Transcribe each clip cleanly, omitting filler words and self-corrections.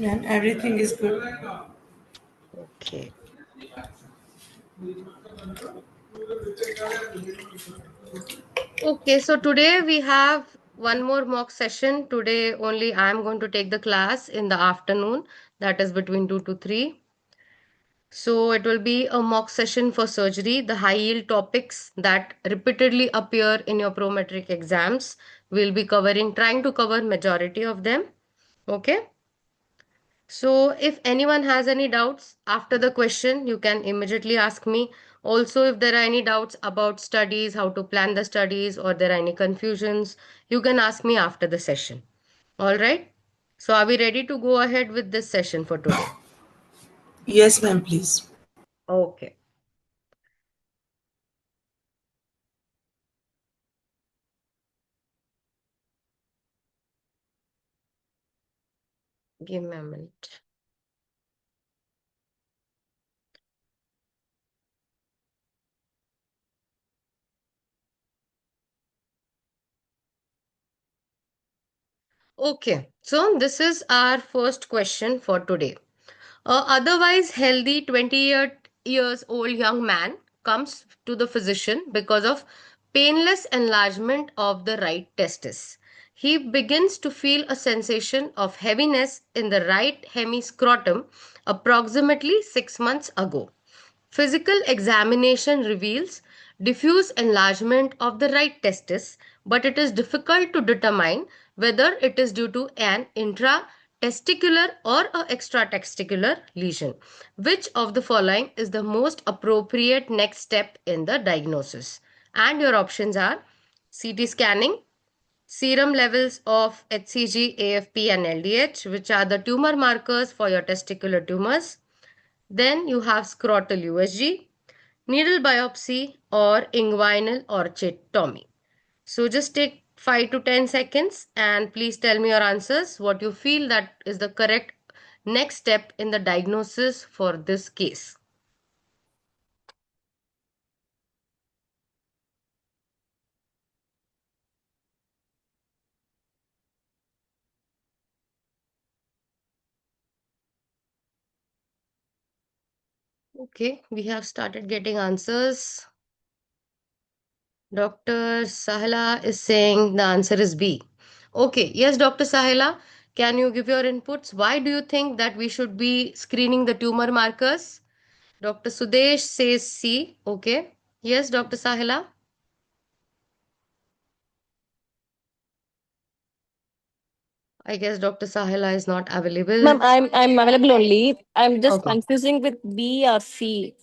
And everything is good. Okay. Okay, so today we have one more mock session. Today only I am going to take the class in the afternoon, that is between 2 to 3. So it will be a mock session for surgery. The high yield topics that repeatedly appear in your PROMETRIC exams will be covering, trying to cover majority of them. Okay. So if anyone has any doubts after the question, you can immediately ask me. Also, if there are any doubts about studies, how to plan the studies, or there are any confusions, you can ask me after the session. All right. So are we ready to go ahead with this session for today? Yes, ma'am, please. Okay. Give me a minute. Okay, so this is our first question for today. A otherwise healthy years old young man comes to the physician because of painless enlargement of the right testis. He begins to feel a sensation of heaviness in the right hemiscrotum approximately 6 months ago. Physical examination reveals diffuse enlargement of the right testis, but it is difficult to determine whether it is due to an intratesticular or a extratesticular lesion. Which of the following is the most appropriate next step in the diagnosis? And your options are CT scanning, serum levels of HCG, AFP, and LDH, which are the tumor markers for your testicular tumors. Then you have scrotal USG, needle biopsy, or inguinal orchiectomy. So just take 5 to 10 seconds and please tell me your answers, what you feel that is the correct next step in the diagnosis for this case. Okay, we have started getting answers. Dr. Sahela is saying the answer is B. Okay, yes, Dr. Sahela, can you give your inputs? Why do you think that we should be screening the tumor markers? Dr. Sudesh says C. Okay. Yes, Dr. Sahela. I guess Dr. Sahela is not available. Ma'am, I'm available only. I'm just Okay. confusing with B or C.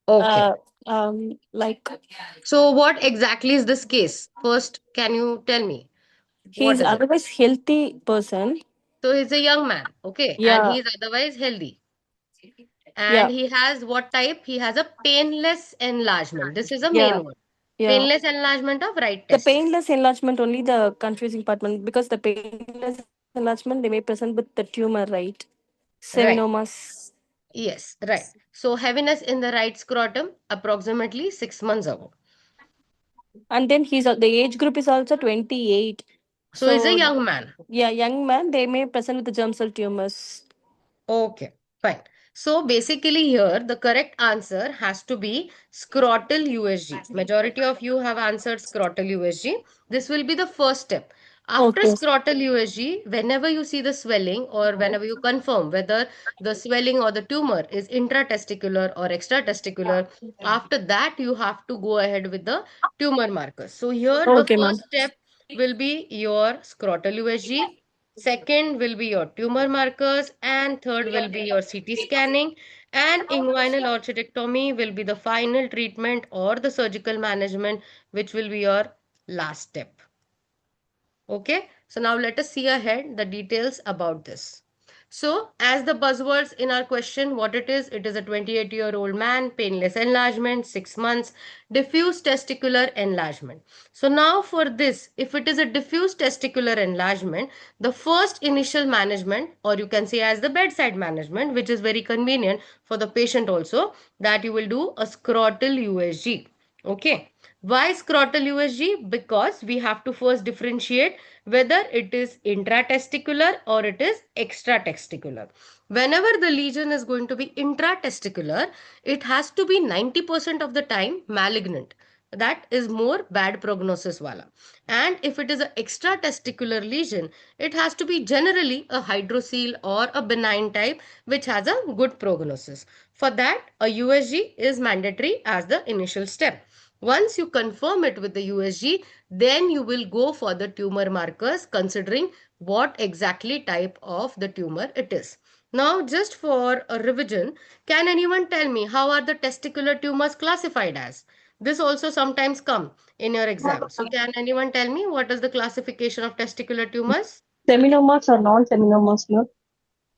Okay. Uh, like So, what exactly is this case? First, can you tell me what he's is it? otherwise healthy person. So, he's a young man. Okay. And Yeah, he's otherwise healthy. And yeah, he has what type? He has a painless enlargement. This is a yeah, main word. yeah. Painless enlargement of right The testis. painless enlargement only the confusing part, ma'am, because the painless enlargement they may present with the tumor, right? Right. Seminomas. Yes. Right. So, heaviness in the right scrotum approximately 6 months ago. And then the age group is also 28. So, he's a So young man. yeah, young man they may present with the germ cell tumors. Okay, fine. So basically here the correct answer has to be scrotal USG. Majority of you have answered scrotal USG. This will be the first step. After Okay. scrotal USG, whenever you see the swelling or whenever you confirm whether the swelling or the tumor is intratesticular or extratesticular, after that you have to go ahead with the tumor markers. So here the Okay, ma'am. first step will be your scrotal USG. Second will be your tumor markers, and third will be your CT scanning. And inguinal orchiectomy will be the final treatment or the surgical management, which will be your last step. Okay, so now let us see ahead the details about this. So, as the buzzwords in our question, what it is a 28-year-old man, painless enlargement, 6 months, diffuse testicular enlargement. So, now for this, if it is a diffuse testicular enlargement, the first initial management, or you can say as the bedside management, which is very convenient for the patient also, that you will do a scrotal USG. Okay. Why scrotal USG? Because we have to first differentiate whether it is intratesticular or it is extratesticular. Whenever the lesion is going to be intratesticular, it has to be 90% of the time malignant. That is more bad prognosis wala. And if it is an extratesticular lesion, it has to be generally a hydrocele or a benign type which has a good prognosis. For that, a USG is mandatory as the initial step. Once you confirm it with the USG, then you will go for the tumor markers considering what exactly type of the tumor it is. Now, just for a revision, can anyone tell me how are the testicular tumors classified as? This also sometimes come in your exam. So can anyone tell me what is the classification of testicular tumors? Seminomas or non-seminomas, no?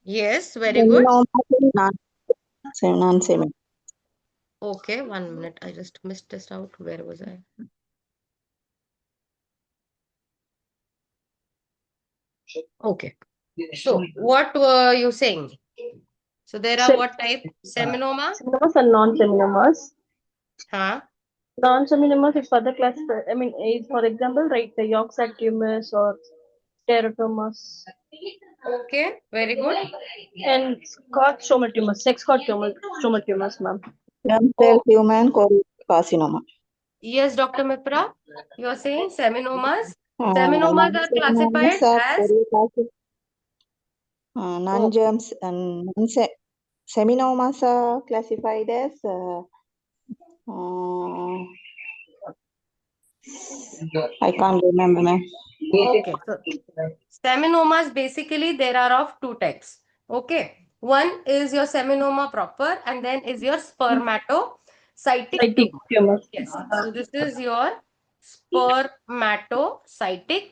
Yes, very good. Seminoma, non-semi. Okay, 1 minute. I just missed this out. Where was I? Okay. So what were you saying? So there are what type? Seminoma? Seminomas and non-seminomas. Huh? Non-seminomas is further classified. I mean, is for example, right, the yolk sac tumors or teratomas Okay, very good. and Scott stromal tumors, sex Scott stromal tumors, ma'am. Germ cell Oh, tumor and carcinoma. yes, Dr. Mipra, you're saying seminomas? Seminomas are Non-seminomas classified are as choriocarcinoma. okay. Non-germs and seminomas are classified as I can't remember, ma'am. Okay, so seminomas basically there are of two types. Okay, one is your seminoma proper and then is your spermatocytic Cytic tumor. tumors. Yes, so this is your spermatocytic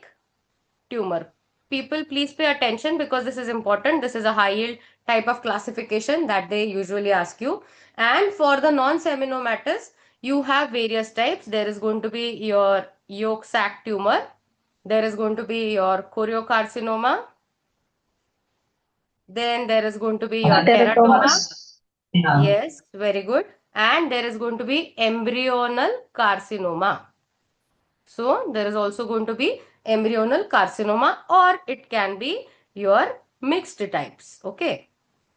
tumor. People, please pay attention because this is important. This is a high yield type of classification that they usually ask you. And for the non-seminomatous, you have various types. There is going to be your yolk sac tumor. There is going to be your choriocarcinoma. Then there is going to be your teratoma. Teratomas. Yes, very good. And there is going to be embryonal carcinoma. So there is also going to be embryonal carcinoma or it can be your mixed types. Okay.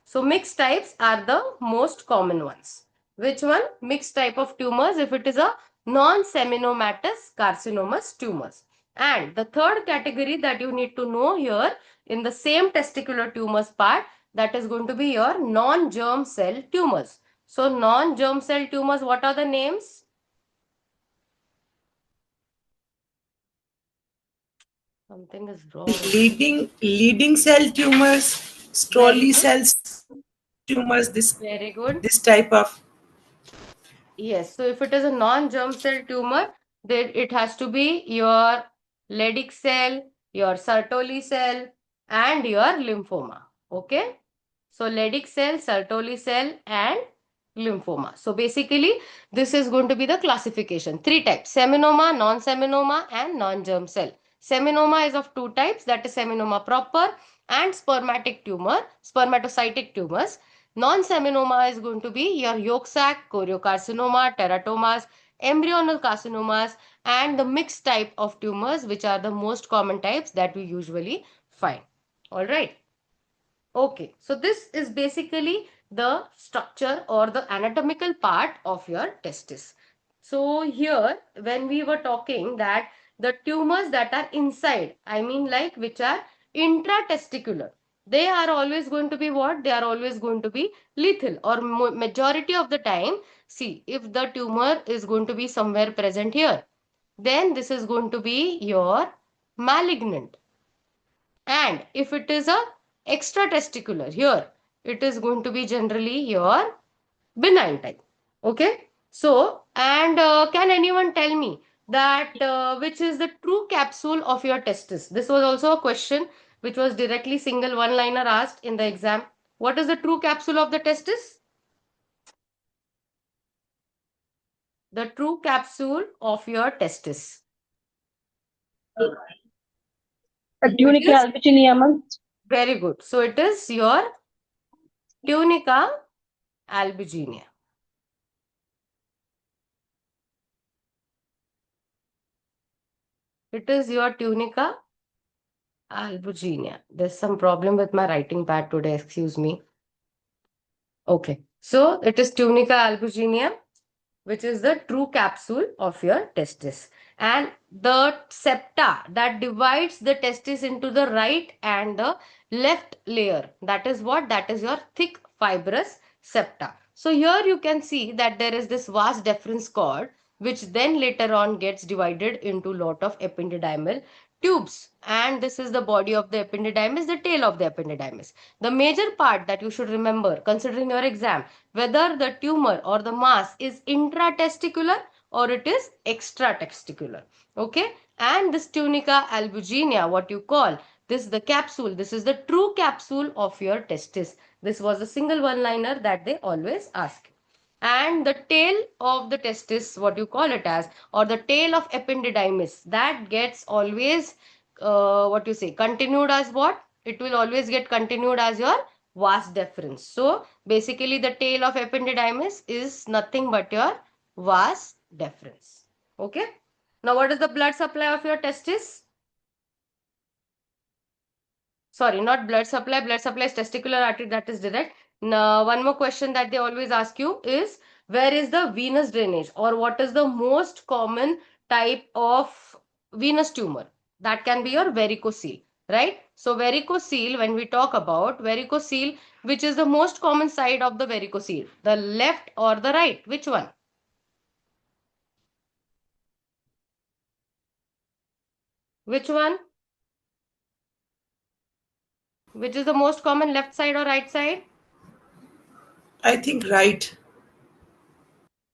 So mixed types are the most common ones. Which one? Mixed type of tumors if it is a non-seminomatous carcinomas tumors. And the third category that you need to know here in the same testicular tumors part, that is going to be your non-germ cell tumors. So non-germ cell tumors, what are the names? Something is wrong. Leading cell tumors, Very Strolly good. cells tumors, Very good. this type of. Yes. So if it is a non-germ cell tumor, then it has to be your Leydig cell, your Sertoli cell, and your lymphoma. Okay. So Leydig cell, Sertoli cell, and lymphoma. So basically, this is going to be the classification. Three types: seminoma, non-seminoma, and non-germ cell. Seminoma is of two types, that is seminoma proper and spermatocytic tumors. Non-seminoma is going to be your yolk sac, choriocarcinoma, teratomas, embryonal carcinomas, and the mixed type of tumors, which are the most common types that we usually find. All right. Okay, so this is basically the structure or the anatomical part of your testis. So here, when we were talking that the tumors that are inside, I mean like which are intratesticular, they are always going to be what? They are always going to be lethal or majority of the time. See, if the tumor is going to be somewhere present here, then this is going to be your malignant. And if it is a extratesticular here, it is going to be generally your benign type. Okay. So, and can anyone tell me that which is the true capsule of your testis? This was also a question which was directly single one liner asked in the exam. What is the true capsule of the testis? The true capsule of your testis. A So it tunica is albuginea, ma'am. very good. So it is your tunica albuginea. It is your tunica albuginea. There's some problem with my writing pad today, excuse me. Okay, so it is tunica albuginea, which is the true capsule of your testis. And the septa that divides the testis into the right and the left layer, that is what? That is your thick fibrous septa. So here you can see that there is this vas deferens cord, which then later on gets divided into lot of ependydymal tubes. And this is the body of the ependydymis, the tail of the ependydymis. The major part that you should remember considering your exam, whether the tumor or the mass is intratesticular or it is extratesticular. Okay, and this tunica albuginea, what you call this, the capsule, this is the true capsule of your testis. This was a single one liner that they always ask. And the tail of the testis, what you call it as, or the tail of ependydymis, that gets always what you say, continued as what? It will always get continued as your vas deferens. So basically the tail of ependydymis is nothing but your vas deferens. Okay. Now what is the blood supply of your testis? Sorry, not blood supply. Blood supply is testicular artery, that is direct. Now, one more question that they always ask you is, where is the venous drainage, or what is the most common type of venous tumor? That can be your varicocele, right? So varicocele, when we talk about varicocele, which is the most common side of the varicocele, the left or the right? Which one? Which one? Which is the most common, left side or right side? I think right.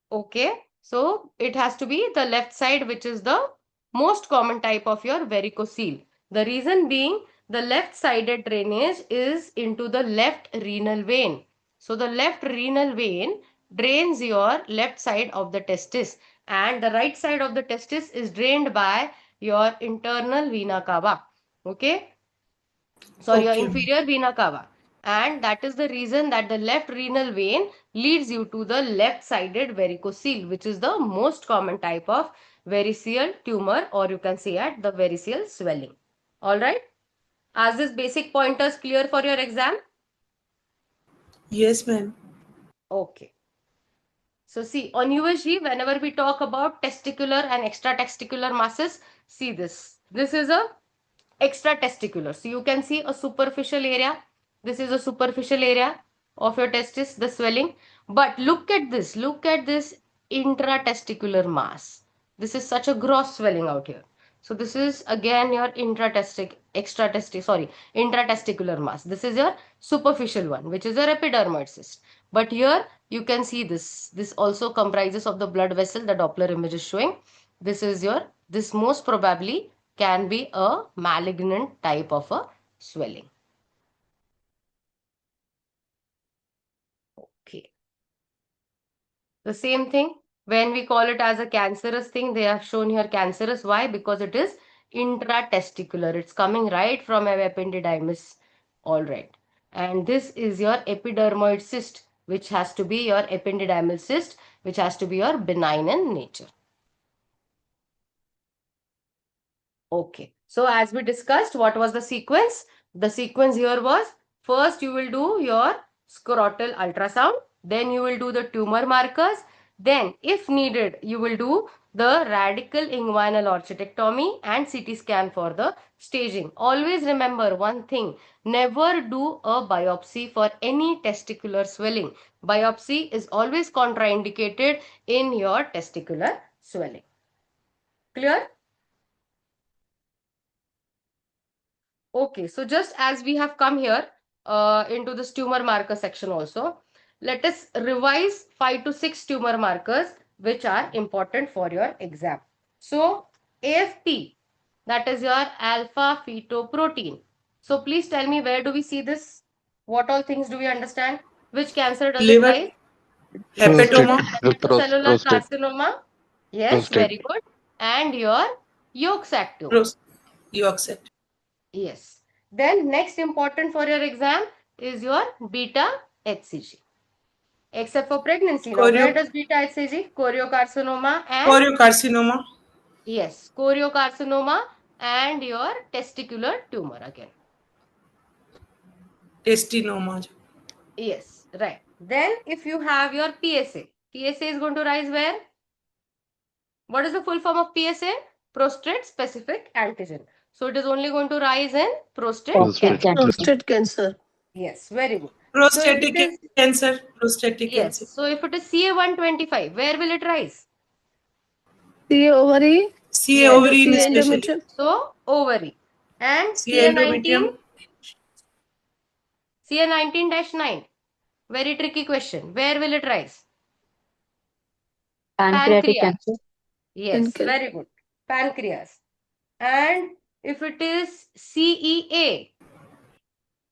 Okay, so it has to be the left side, which is the most common type of your varicocele. The reason being, the left-sided drainage is into the left renal vein. So the left renal vein drains your left side of the testis, and the right side of the testis is drained by your internal vena cava. Okay, sorry, your Okay. inferior vena cava. And that is the reason that the left renal vein leads you to the left-sided varicocele, which is the most common type of variceal tumor, or you can say at the variceal swelling. All right. Are these basic pointers clear for your exam? Yes, ma'am. Okay. So see, on USG, whenever we talk about testicular and extratesticular masses, see this. This is a extratesticular. So you can see a superficial area. This is a superficial area of your testis, the swelling. But look at this intratesticular mass. This is such a gross swelling out here. So this is again your intratesticular mass. This is your superficial one, which is your epidermoid cyst. But here you can see this. This also comprises of the blood vessel. The Doppler image is showing. This most probably can be a malignant type of a swelling. Okay. The same thing, when we call it as a cancerous thing, they have shown here cancerous. Why? Because it is intratesticular. It's coming right from a ependydymis. All right. And this is your epidermoid cyst, which has to be your ependydymal cyst, which has to be your benign in nature. Okay. So as we discussed, what was the sequence? The sequence here was, first you will do your scrotal ultrasound, then you will do the tumor markers, then if needed, you will do the radical inguinal orchidectomy and CT scan for the staging. Always remember one thing, never do a biopsy for any testicular swelling. Biopsy is always contraindicated in your testicular swelling. Clear? Okay, so just as we have come here into this tumor marker section also, let us revise 5 to 6 tumor markers which are important for your exam. So AFP, that is your alpha fetoprotein. So please tell me, where do we see this? What all things do we understand? Which cancer does it Liver, rise? hepatoma, Hepatocellular prostate. carcinoma. Yes, Prostate. very good. And your yolk sac tumor. pros, you accept. Yes. Then next important for your exam is your beta HCG. Except for pregnancy. Now, where does beta HCG? Choriocarcinoma and Choriocarcinoma, Yes, choriocarcinoma and your testicular tumor again. Testinoma. Yes, right. Then if you have your PSA, PSA is going to rise where? What is the full form of PSA? Prostate specific antigen. So it is only going to rise in prostate Prostate cancer. cancer. Prostate cancer. Yes, very good. So if Prostatic it is, cancer. Prostatic yes, cancer. so if it is CA125, where will it rise? CA ovary. CA Yes. ovarian CA especially. endometrium. So ovary. And CA CA19, endometrium. CA19-9. Very tricky question. Where will it rise? Pancreatic Pancreas. cancer. Yes, Pancreas. very good. Pancreas. And if it is CEA,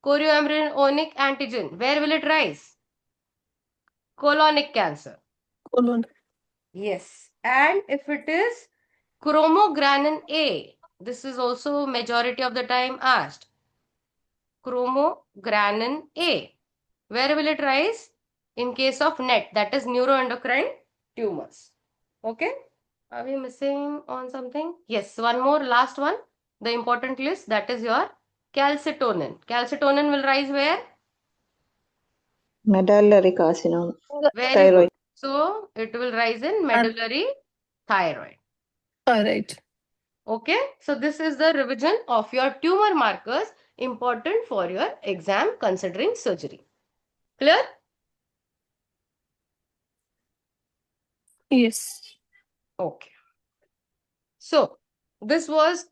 chorioembryonic antigen, where will it rise? Colonic cancer. Colon. Yes. And if it is chromogranin A, this is also majority of the time asked. Chromogranin A. Where will it rise? In case of NET, that is neuroendocrine tumors. Okay. Are we missing on something? Yes, one more, last one. The important list, that is your calcitonin. Calcitonin will rise where? Medullary carcinoma. Very Thyroid. good. So it will rise in medullary thyroid. All right. Okay. So this is the revision of your tumor markers important for your exam considering surgery. Clear? Yes. Okay. So this was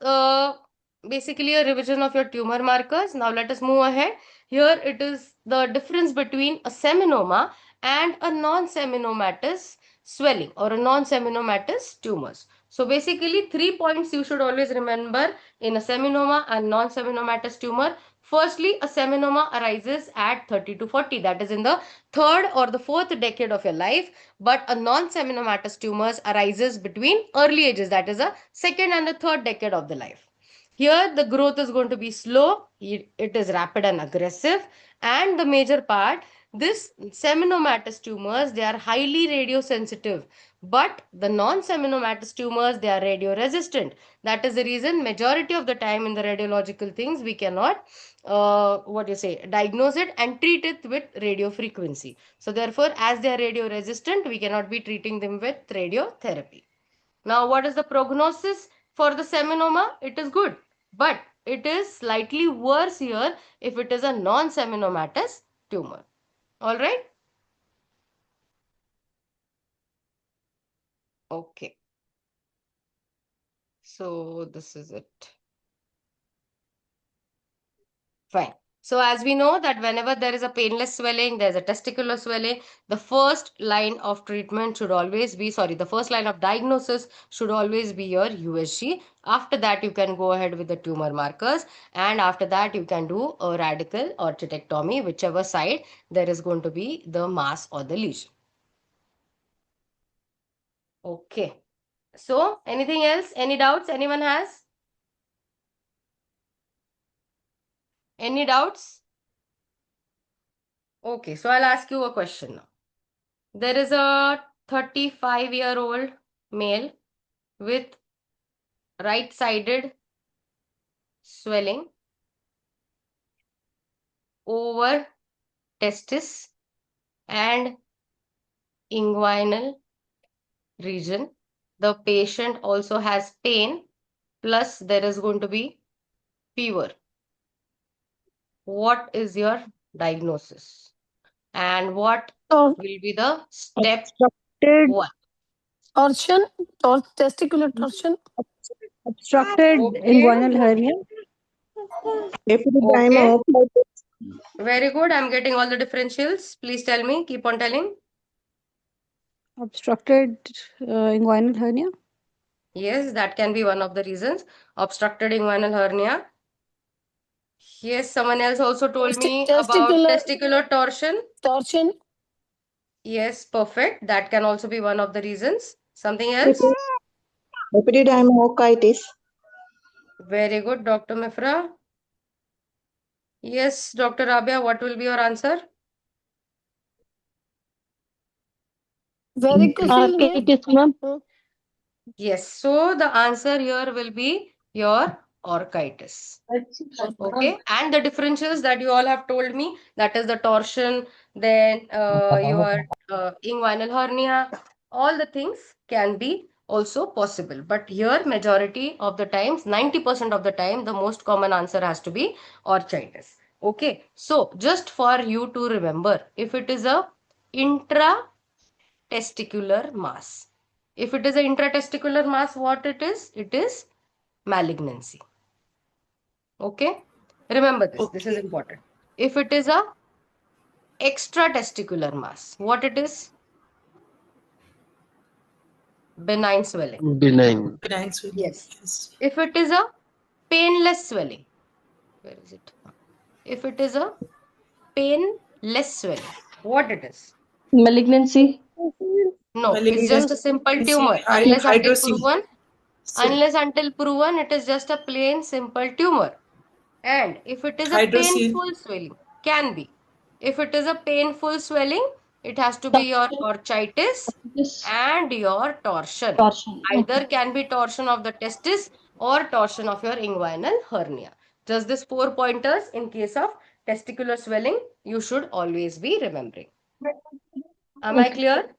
basically a revision of your tumor markers. Now let us move ahead. Here it is the difference between a seminoma and a non-seminomatous swelling or a non-seminomatous tumors. So basically 3 points you should always remember in a seminoma and non-seminomatous tumor. Firstly, a seminoma arises at 30 to 40, that is in the third or the fourth decade of your life, but a non-seminomatous tumors arises between early ages, that is a second and the third decade of the life. Here the growth is going to be slow, it is rapid and aggressive, and the major part, this seminomatous tumors, they are highly radiosensitive, but the non-seminomatous tumors, they are radio resistant. That is the reason majority of the time in the radiological things we cannot diagnose it and treat it with radio frequency. So therefore, as they are radio resistant, we cannot be treating them with radiotherapy. Now, what is the prognosis for the seminoma? It is good, but it is slightly worse here if it is a non-seminomatous tumor. All right. Okay. So this is it. Fine. So as we know that whenever there is a painless swelling, there's a testicular swelling, the first line of treatment should always be, the first line of diagnosis should always be your USG. After that, you can go ahead with the tumor markers. And after that, you can do a radical or orchidectomy, whichever side there is going to be the mass or the lesion. Okay. So anything else? Any doubts anyone has? Any doubts? Okay, so I'll ask you a question now. There is a 35-year-old male with right-sided swelling over testis and inguinal region. The patient also has pain, plus there is going to be fever. What is your diagnosis? And what So will be the step Obstructed, one? torsion, testicular torsion. obstructed Okay, inguinal hernia. okay. Epididymolysis. Very good. I'm getting all the differentials. Please tell me. Keep on telling. Obstructed inguinal hernia. Yes, that can be one of the reasons. Obstructed inguinal hernia. Yes, someone else also told me about Testicular testicular torsion. torsion. Yes, perfect. That can also be one of the reasons. Something else? Epididymolysis. Very good, Dr. Mifra. Yes, Dr. Rabia, what will be your answer? Varicocele vein. It is, ma'am. Yes. So the answer here will be your orchitis. Okay. And the differentials that you all have told me, that is the torsion, then your inguinal hernia, all the things can be also possible. But here, majority of the times, 90% of the time, the most common answer has to be orchitis. Okay. So just for you to remember, if it is a intratesticular mass, if it is an intratesticular mass, what it is? It is malignancy. Okay. Remember this. This is Okay. important. If it is a extratesticular mass, what it is? Benign swelling. Benign. Benign swelling. Yes. Yes. If it is a painless swelling, where is it? If it is a painless swelling, what it is? Malignancy. No, it's just a simple tumor. Hydrocele. Unless until proven, it is just a plain simple tumor. And if it is a Hydrocele. painful swelling, can be. If it is a painful swelling, it has to be your orchitis and your torsion. Torsion. Either can be torsion of the testis or torsion of your inguinal hernia. Just these 4 pointers in case of testicular swelling, you should always be remembering. Am I clear?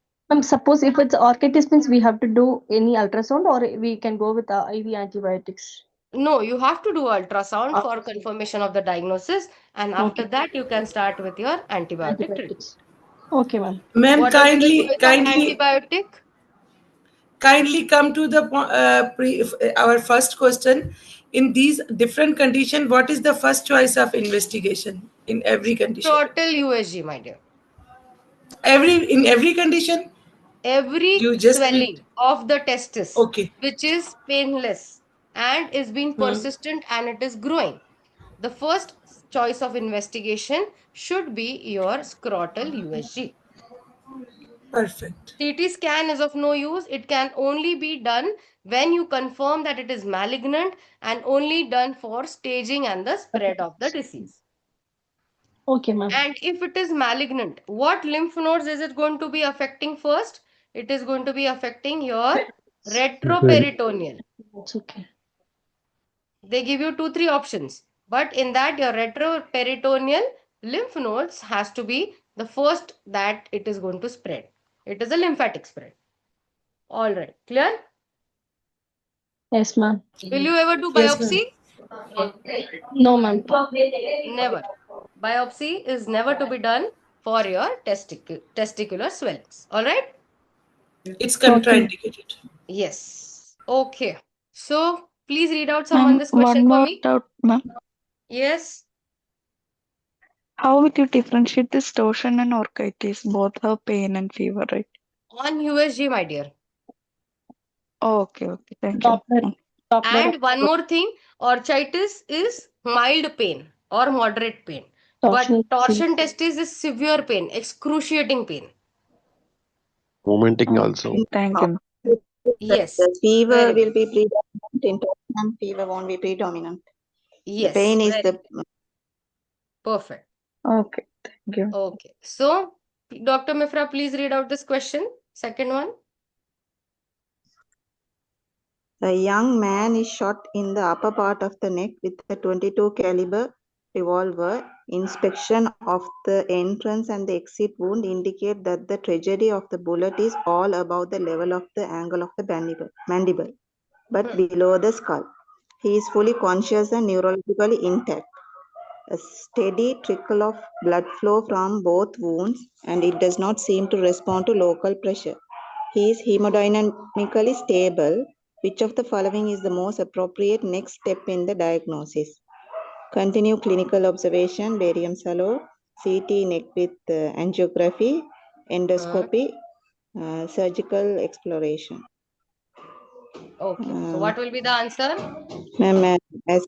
Suppose if it's orchitis means we have to do any ultrasound or we can go with IV antibiotics. No, you have to do ultrasound for confirmation of the diagnosis, and after that you can start with your antibiotic treatment. Antibiotics. Okay, ma'am. Ma'am, What is the choice of kindly antibiotic? come to the our first question. In these different conditions, what is the first choice of investigation in every condition? Total USG, my dear. In every condition? Every You just swelling of the testis, Okay. which is painless and is being persistent and it is growing, the first choice of investigation should be your scrotal USG. Perfect. CT scan is of no use. It can only be done when you confirm that it is malignant and only done for staging and the spread of the disease. Okay, ma'am. And if it is malignant, what lymph nodes is it going to be affecting first? It is going to be affecting your retroperitoneal. That's okay. They give you 2-3 options, but in that your retroperitoneal lymph nodes has to be the first that it is going to spread. It is a lymphatic spread. All right, clear? Yes, ma'am. Will you ever do Yes, ma'am. biopsy? No, ma'am. Never. Biopsy is never to be done for your testicular swellings. All right? It's contraindicated. Yes. Okay. So please read out someone this One question for more me. doubt, ma'am. Yes. How will you differentiate this torsion and orchitis? Both have pain and fever, right? On USG, my dear. Okay, thank you. And one more thing, orchitis is mild pain or moderate pain. Torsion. But torsion testis is severe pain, excruciating pain. Vomiting also. Thank you. Yes. The fever Very will good. be predominant in torsion, fever won't be predominant. Yes. The pain is very perfect. Okay, thank you. Okay. So, Dr. Mifra, please read out this question. Second one. A young man is shot in the upper part of the neck with a .22 caliber revolver. Inspection of the entrance and the exit wound indicate that the trajectory of the bullet is all above the level of the angle of the mandible, but below the skull. He is fully conscious and neurologically intact. A steady trickle of blood flow from both wounds, and it does not seem to respond to local pressure. He is hemodynamically stable. Which of the following is the most appropriate next step in the diagnosis? Continue clinical observation, barium salo, CT neck with angiography, endoscopy, surgical exploration. Okay. So, what will be the answer? Ma'am, as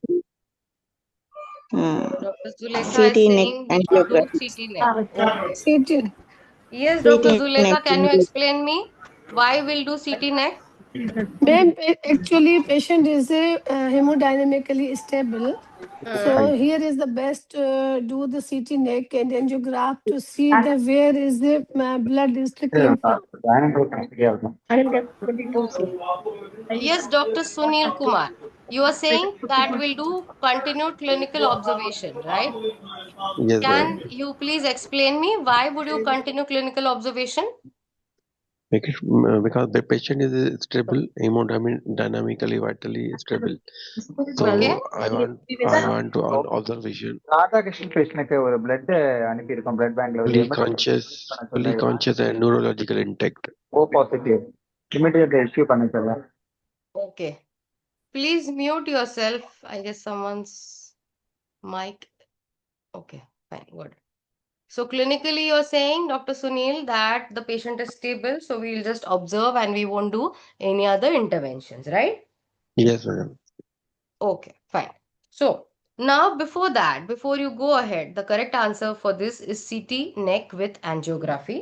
Dr. Zulekha CT is neck saying we should do angiography. CT neck. Okay. CT. Yes, CT Dr. neck Zulekha, can you angiography. explain me why we'll do CT neck? Ma'am, actually, patient is hemodynamically stable. So here is the best do the CT neck and angiograph to see the where is the blood is trickling from. Yes, Dr. Sunil Kumar. You are saying that we'll do continued clinical observation, right? Yes, Can madam. you please explain me why would you continue clinical observation? Because the patient is stable, hemodynamically, vitally stable. Okay. So I want to on observation, Radhakrishnan கிருஷ்ணனுக்கு ஒரு blood அனுப்பியிருக்கோம் blood பேங்க்ல ஒரு emergency fully conscious and neurological intact. O positive immediate issue பண்ண சொல்ல Okay. Please mute yourself. I guess someone's mic. Okay, fine, good. So clinically, you're saying, Dr. Sunil, that the patient is stable, so we'll just observe and we won't do any other interventions, right? Yes, madam. Okay, fine. So now before that, before you go ahead, the correct answer for this is CT neck with angiography.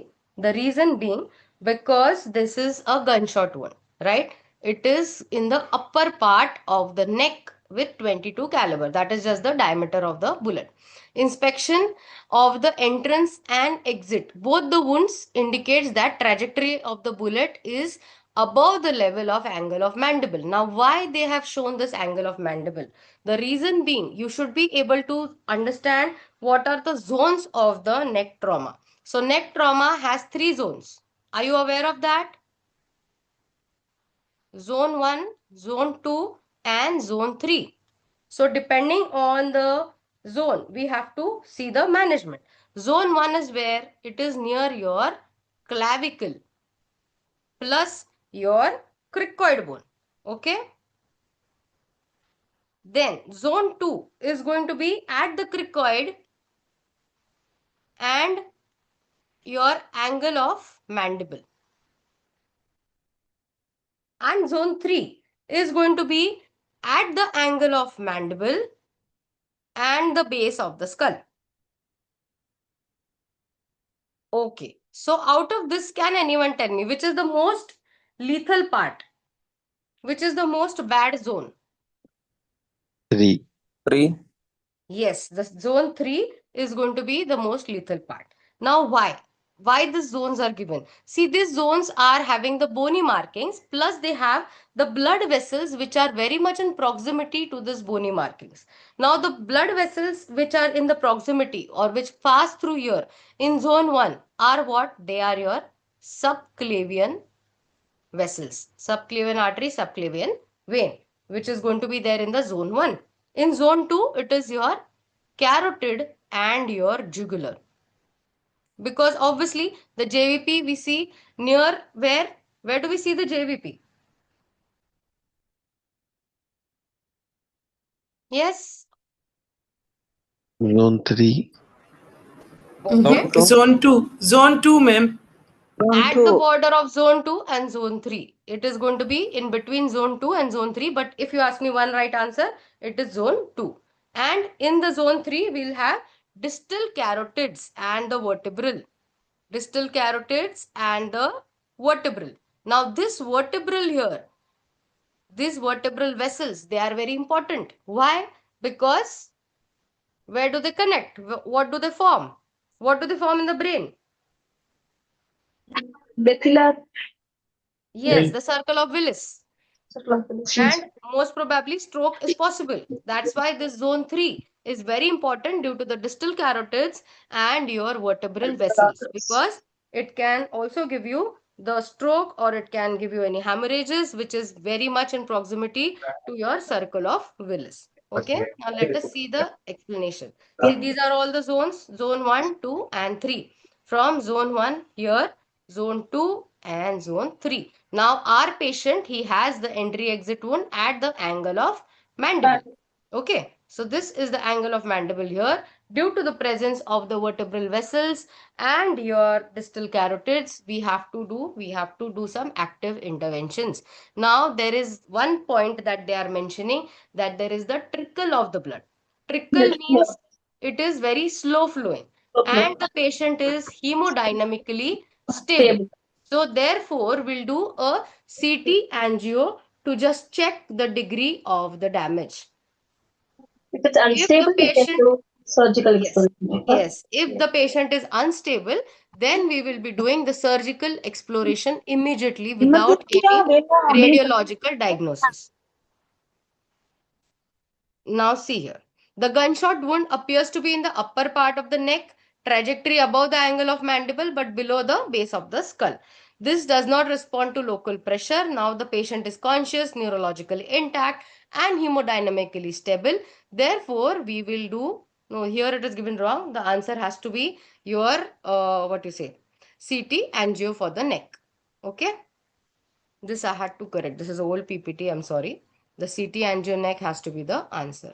The reason being because this is a gunshot wound, right? It is in the upper part of the neck with 22 caliber. That is just the diameter of the bullet. Inspection of the entrance and exit. Both the wounds indicates that trajectory of the bullet is above the level of angle of mandible. Now, why they have shown this angle of mandible? The reason being, you should be able to understand what are the zones of the neck trauma. So, neck trauma has 3 zones. Are you aware of that? Zone 1, Zone 2 and Zone 3. So, depending on the zone, we have to see the management. Zone 1 is where it is near your clavicle plus your cricoid bone. Okay. Then zone 2 is going to be at the cricoid and your angle of mandible. And zone 3 is going to be at the angle of mandible and the base of the skull. Okay. So out of this, can anyone tell me which is the most lethal part? Which is the most bad zone? 3. Yes, the zone 3 is going to be the most lethal part. Now, why? Why these zones are given? See, these zones are having the bony markings, plus they have the blood vessels which are very much in proximity to this bony markings. Now, the blood vessels which are in the proximity or which pass through here in zone 1 are what? They are your subclavian vessels, subclavian artery, subclavian vein, which is going to be there in the zone 1. In zone 2, it is your carotid and your jugular. Because obviously the JVP we see near where? Where do we see the JVP? Yes. Zone 3. Okay. Zone 2. Zone 2, ma'am. At the border of zone 2 and zone 3. It is going to be in between zone 2 and zone 3. But if you ask me one right answer, it is zone 2. And in the zone 3, we'll have distal carotids and the vertebral. Distal carotids and the vertebral. Now this vertebral here, these vertebral vessels, they are very important. Why? Because where do they connect? What do they form? What do they form in the brain? Bachelor. Yes, the circle of Willis. And most probably stroke is possible. That's why this zone 3 is very important due to the distal carotids and your vertebral vessels, because it can also give you the stroke or it can give you any hemorrhages which is very much in proximity to your circle of Willis. Okay, now let us see the explanation. See, these are all the zones, zone 1, 2 and 3. From zone 1 here, zone 2 and zone 3. Now our patient, he has the entry exit wound at the angle of mandible. Okay, so this is the angle of mandible here. Due to the presence of the vertebral vessels and your distal carotids, we have to do some active interventions. Now there is one point that they are mentioning, that there is the trickle of the blood. Trickle means it is very slow flowing and the patient is hemodynamically stable. So therefore, we'll do a CT angio to just check the degree of the damage. If it's If the unstable, we can patient, do surgical yes, exploration. yes, if the patient is unstable, then we will be doing the surgical exploration immediately without any radiological diagnosis. Now see here. The gunshot wound appears to be in the upper part of the neck, trajectory above the angle of mandible but below the base of the skull. This does not respond to local pressure. Now the patient is conscious, neurologically intact and hemodynamically stable. Therefore, we will do, no, here it is given wrong. The answer has to be your, what you say, CT angio for the neck. Okay. This I had to correct. This is old PPT. I'm sorry. The CT angio neck has to be the answer.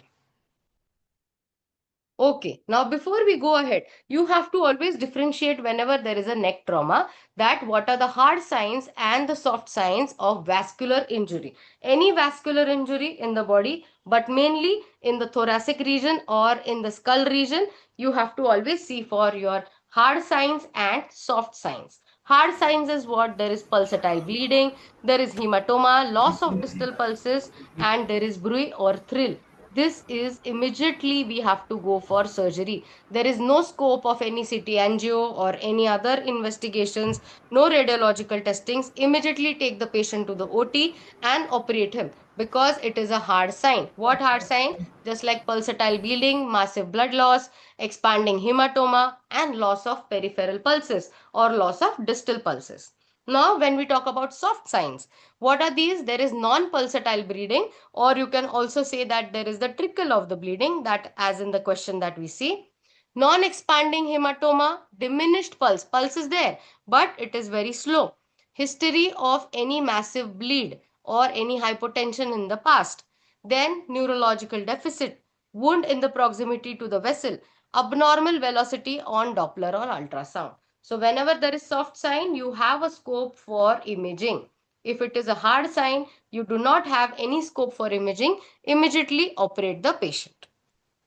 Okay, now before we go ahead, you have to always differentiate whenever there is a neck trauma that what are the hard signs and the soft signs of vascular injury. Any vascular injury in the body, but mainly in the thoracic region or in the skull region, you have to always see for your hard signs and soft signs. Hard signs is what? There is pulsatile bleeding, there is hematoma, loss of distal pulses, and there is bruit or thrill. This is immediately we have to go for surgery. There is no scope of any CT angio or any other investigations, no radiological testings. Immediately take the patient to the OT and operate him because it is a hard sign. What hard sign? Just like pulsatile bleeding, massive blood loss, expanding hematoma, and loss of peripheral pulses or loss of distal pulses. Now, when we talk about soft signs, what are these? There is non-pulsatile bleeding, or you can also say that there is the trickle of the bleeding, that as in the question that we see. Non-expanding hematoma, diminished pulse. Pulse is there, but it is very slow. History of any massive bleed or any hypotension in the past. Then neurological deficit, wound in the proximity to the vessel, abnormal velocity on Doppler or ultrasound. So whenever there is soft sign, you have a scope for imaging. If it is a hard sign, you do not have any scope for imaging, immediately operate the patient.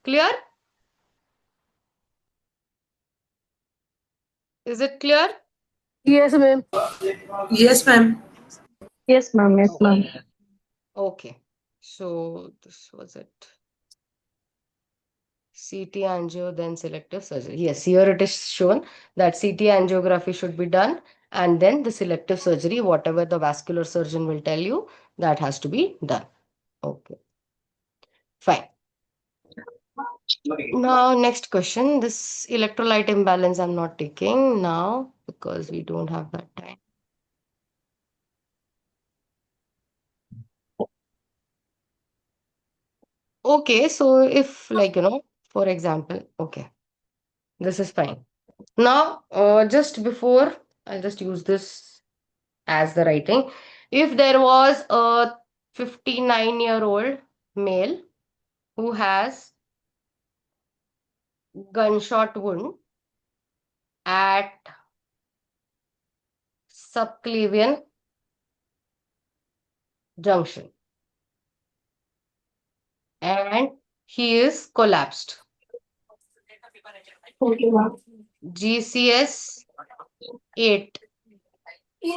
Clear? Is it clear? Yes, ma'am. Yes, ma'am. Yes, ma'am. Yes, ma'am. Okay. So this was it. CT angio, then selective surgery. Yes, here it is shown that CT angiography should be done and then the selective surgery, whatever the vascular surgeon will tell you, that has to be done. Okay. Fine. Now, next question. This electrolyte imbalance I'm not taking now because we don't have that time. Okay, so if like, for example, okay, this is fine. Now, just before, I'll just use this as the writing. If there was a 59-year-old male who has gunshot wound at subclavian junction and he is collapsed. GCS 8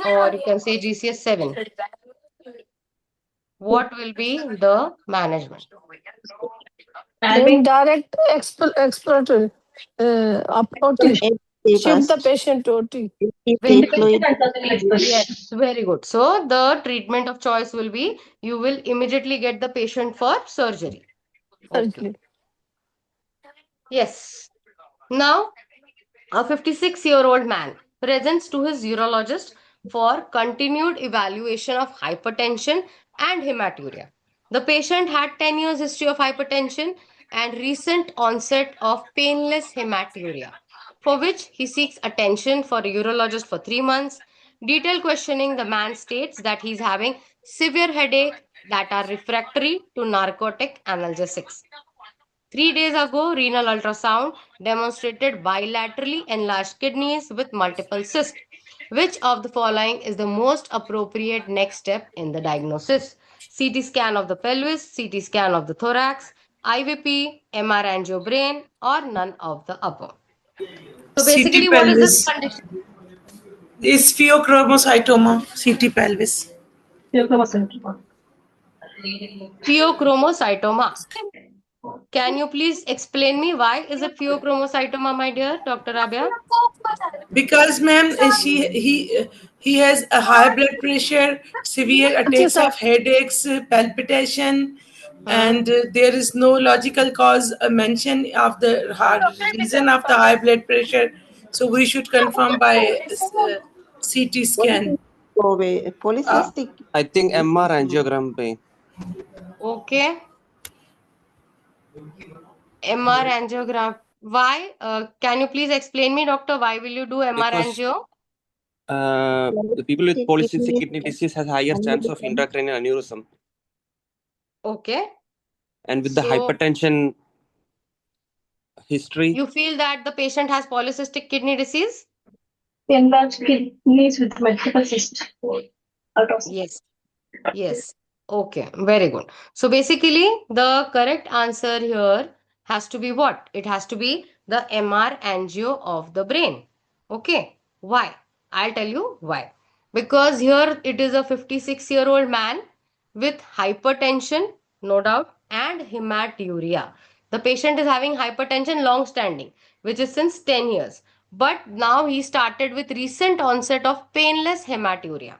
or you can say GCS 7. What will be the management? Then direct exploratory OT. Shift the patient to OT. Yes, very good. So the treatment of choice will be you will immediately get the patient for surgery. Okay. Yes. Now, a 56-year-old man presents to his urologist for continued evaluation of hypertension and hematuria. The patient had 10 years history of hypertension and recent onset of painless hematuria, for which he seeks attention for a urologist for 3 months. Detailed questioning, the man states that he is having severe headache that are refractory to narcotic analgesics. 3 days ago, renal ultrasound demonstrated bilaterally enlarged kidneys with multiple cysts. Which of the following is the most appropriate next step in the diagnosis? CT scan of the pelvis, CT scan of the thorax, IVP, MR angiobrain, or none of the above. So basically, CT what is the pelvis. condition? Is pheochromocytoma, CT pelvis. Pheochromocytoma. Can you please explain me why is it pheochromocytoma, my dear Dr. Rabia? Because, ma'am, he has a high blood pressure, severe attacks of headaches, palpitation, and there is no logical cause mention of the reason of the high blood pressure. So we should confirm by CT scan. Polycystic. I think MR angiogram पे. Okay. MR angiogram. Why? Can you please explain me, doctor? Why will you do MR Because angio? the people with polycystic kidney disease has higher chance of intracranial aneurysm. Okay. And with the hypertension history. You feel that the patient has polycystic kidney disease? Enlarged kidneys with multiple cysts. Yes. Yes. Okay. Very good. So basically, the correct answer here has to be what? It has to be the MR angio of the brain. Okay. Why? I'll tell you why. Because here it is a 56-year-old man with hypertension, no doubt, and hematuria. The patient is having hypertension long standing, which is since 10 years. But now he started with recent onset of painless hematuria.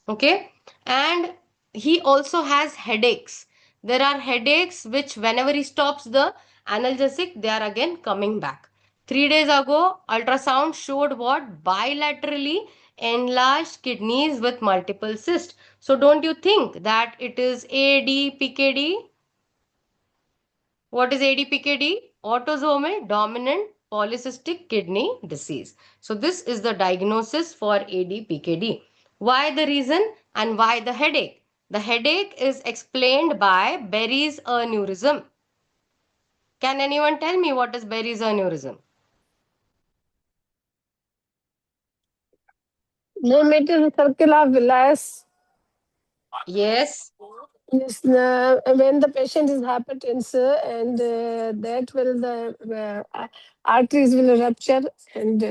Okay. And he also has headaches. There are headaches which whenever he stops the analgesic, they are again coming back. 3 days ago, ultrasound showed what? Bilaterally enlarged kidneys with multiple cysts. So don't you think that it is ADPKD? What is ADPKD? Autosomal dominant polycystic kidney disease. So this is the diagnosis for ADPKD. Why the reason and why the headache? The headache is explained by Berry's aneurysm. Can anyone tell me what is Berry's aneurysm? Limited circular villas. Yes. Yes, when the patient is hypertensive, and that will the arteries will rupture and.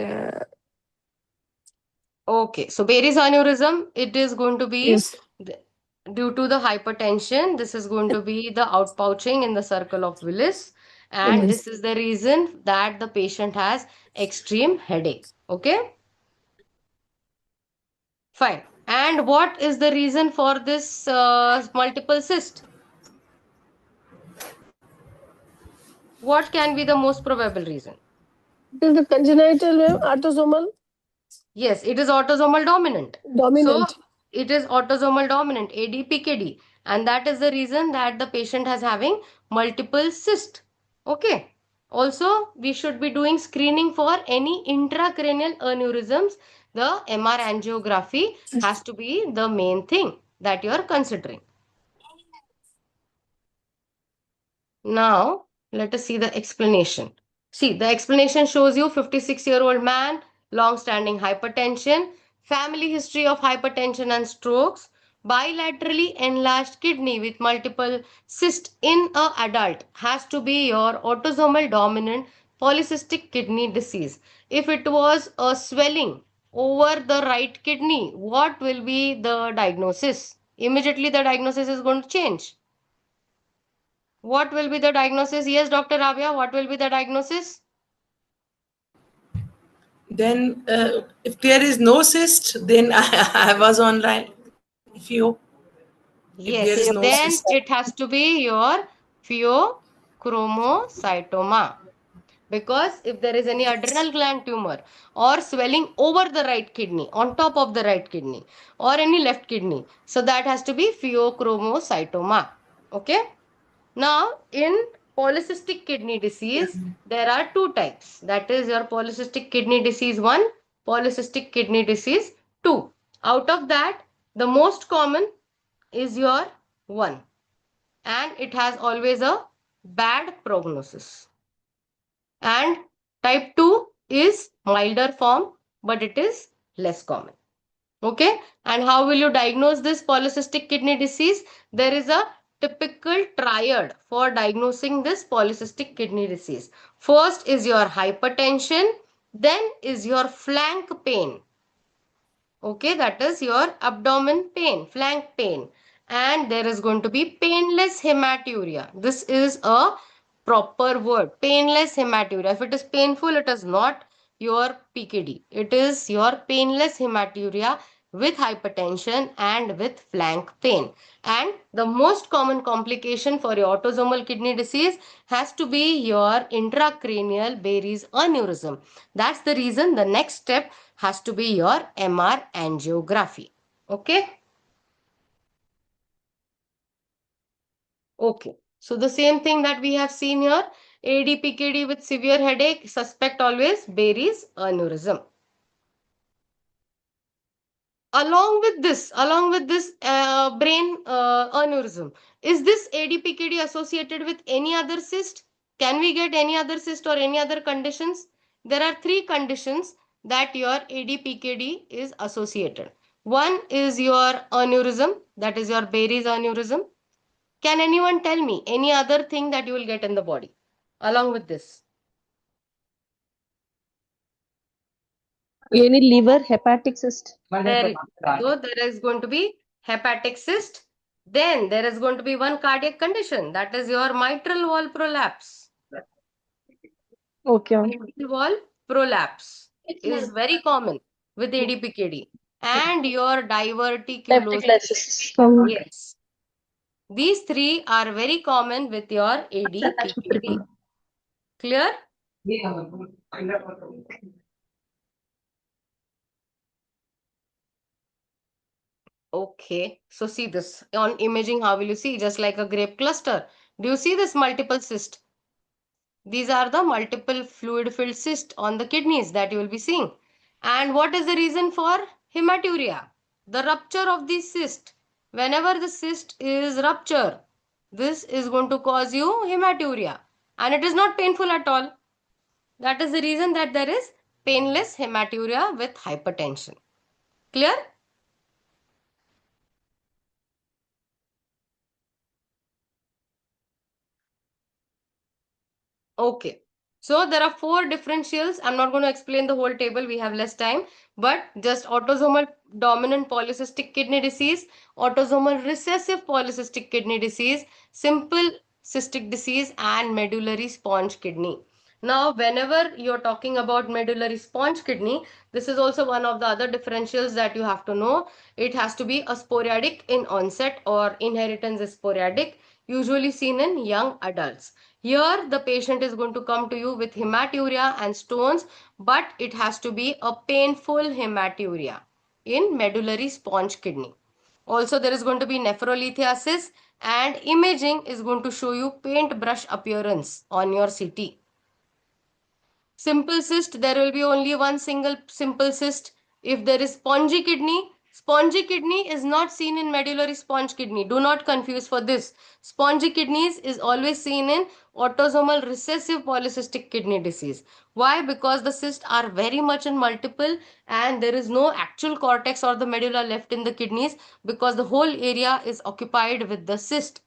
Okay, so Berry's aneurysm, it is going to be Yes. due to the hypertension. This is going to be the outpouching in the circle of Willis, and Yes. this is the reason that the patient has extreme headache. Okay, fine. And what is the reason for this multiple cyst? What can be the most probable reason? It is the congenital autosomal. Yes, it is autosomal dominant. Dominant. So it is autosomal dominant, ADPKD, and that is the reason that the patient has having multiple cyst. Okay. Also, we should be doing screening for any intracranial aneurysms. The MR angiography has to be the main thing that you are considering. Now, let us see the explanation. See, the explanation shows you 56-year-old man, long-standing hypertension, family history of hypertension and strokes, bilaterally enlarged kidney with multiple cysts in a adult has to be your autosomal dominant polycystic kidney disease. If it was a swelling over the right kidney, what will be the diagnosis? Immediately the diagnosis is going to change. What will be the diagnosis? Yes, Dr. Rabia, what will be the diagnosis? Then, if there is no cyst, then I was online. If there is Yes, no then cyst. it has to be your pheochromocytoma. Because if there is any adrenal gland tumor or swelling over the right kidney, on top of the right kidney, or any left kidney, so that has to be pheochromocytoma. Okay. Now, in polycystic kidney disease, there are two types. That is your polycystic kidney disease 1, polycystic kidney disease 2. Out of that, the most common is your 1, and it has always a bad prognosis. And type 2 is milder form, but it is less common. Okay. And how will you diagnose this polycystic kidney disease? There is a typical triad for diagnosing this polycystic kidney disease. First is your hypertension, then is your flank pain. Okay, that is your abdomen pain, flank pain. And there is going to be painless hematuria. This is a proper word, painless hematuria. If it is painful, it is not your PKD. It is your painless hematuria with hypertension and with flank pain. And the most common complication for your autosomal kidney disease has to be your intracranial Berry's aneurysm. That's the reason the next step has to be your MR angiography. Okay. Okay. So the same thing that we have seen here, ADPKD with severe headache, suspect always Berry's aneurysm. Along with this brain aneurysm, is this ADPKD associated with any other cyst? Can we get any other cyst or any other conditions? There are three conditions that your ADPKD is associated. One is your aneurysm, that is your Berry's aneurysm. Can anyone tell me any other thing that you will get in the body along with this? Any liver, hepatic cyst. Very good. So there is going to be hepatic cyst. Then there is going to be one cardiac condition, that is your mitral wall prolapse. Okay. Mitral wall prolapse is very common with ADPKD. And your diverticulosis. Diverticulosis. Yes. These three are very common with your ADPKD. Clear? Okay, so see this on imaging. How will you see? Just like a grape cluster. Do you see this multiple cyst? These are the multiple fluid filled cysts on the kidneys that you will be seeing. And what is the reason for hematuria? The rupture of the cyst. Whenever the cyst is rupture, this is going to cause you hematuria. And it is not painful at all. That is the reason that there is painless hematuria with hypertension. Clear? Okay. So there are four differentials. I'm not going to explain the whole table. We have less time. But just autosomal dominant polycystic kidney disease, autosomal recessive polycystic kidney disease, simple cystic disease, and medullary sponge kidney. Now, whenever you're talking about medullary sponge kidney, this is also one of the other differentials that you have to know. It has to be a sporadic in onset or inheritance is sporadic, usually seen in young adults. Here, the patient is going to come to you with hematuria and stones, but it has to be a painful hematuria in medullary sponge kidney. Also, there is going to be nephrolithiasis, and imaging is going to show you paintbrush appearance on your CT. Simple cyst, there will be only one single simple cyst. If there is spongy kidney is not seen in medullary sponge kidney. Do not confuse for this. Spongy kidneys is always seen in autosomal recessive polycystic kidney disease. Why? Because the cysts are very much in multiple and there is no actual cortex or the medulla left in the kidneys because the whole area is occupied with the cyst.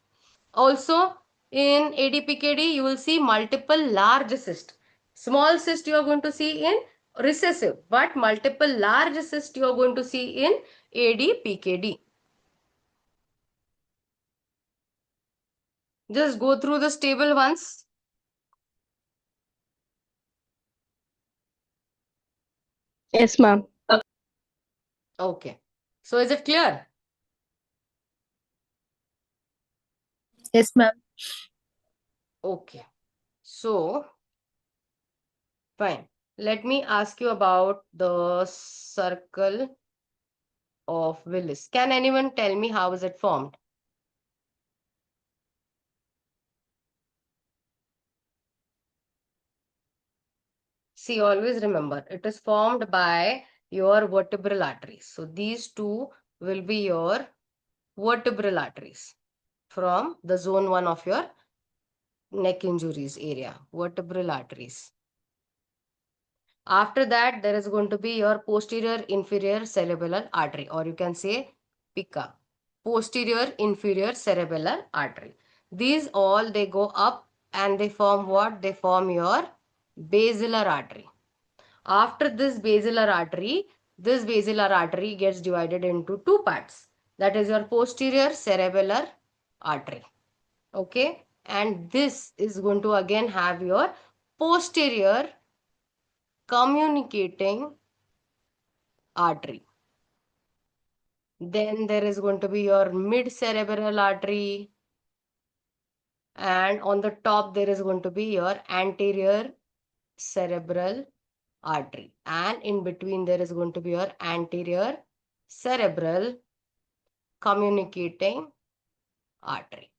Also, in ADPKD, you will see multiple large cysts. Small cyst you are going to see in recessive, but multiple large cyst you are going to see in ADPKD. Just go through this table once. Yes, ma'am. Okay. So is it clear? Yes, ma'am. Okay. So, fine. Let me ask you about the circle of Willis. Can anyone tell me how is it formed? See, always remember, it is formed by your vertebral arteries. So these two will be your vertebral arteries from the zone 1 of your neck injuries area, vertebral arteries. After that, there is going to be your posterior inferior cerebellar artery, or you can say PICA, posterior inferior cerebellar artery. These all, they go up and they form what? They form your basilar artery. After this basilar artery, this basilar artery gets divided into two parts. That is your posterior cerebellar artery. Okay. And this is going to again have your posterior communicating artery. Then there is going to be your mid-cerebral artery. And on the top, there is going to be your anterior cerebral artery. And in between, there is going to be your anterior cerebral communicating artery.